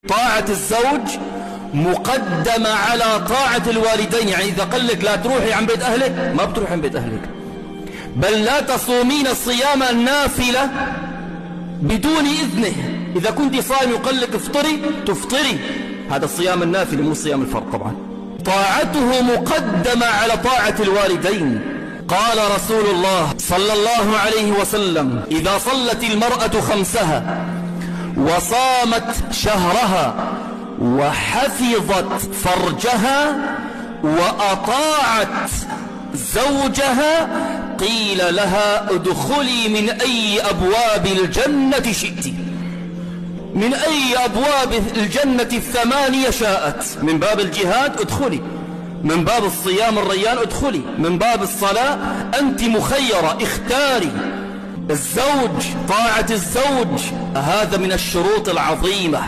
طاعة الزوج مقدمة على طاعة الوالدين. يعني إذا قال لك لا تروحي عن بيت أهلك ما بتروحي عن بيت أهلك، بل لا تصومين الصيام النافلة بدون إذنه. إذا كنت صائم وقال لك افطري تفطري، هذا الصيام النافل مو صيام الفرض. طبعا طاعته مقدمة على طاعة الوالدين. قال رسول الله صلى الله عليه وسلم: إذا صلت المرأة خمسها وصامت شهرها وحفظت فرجها وأطاعت زوجها قيل لها ادخلي من أي أبواب الجنة شئت. من أي أبواب الجنة الثمانية شاءت. من باب الجهاد ادخلي، من باب الصيام الريان ادخلي، من باب الصلاة أنت مخيرة اختاري. الزوج، طاعة الزوج هذا من الشروط العظيمة.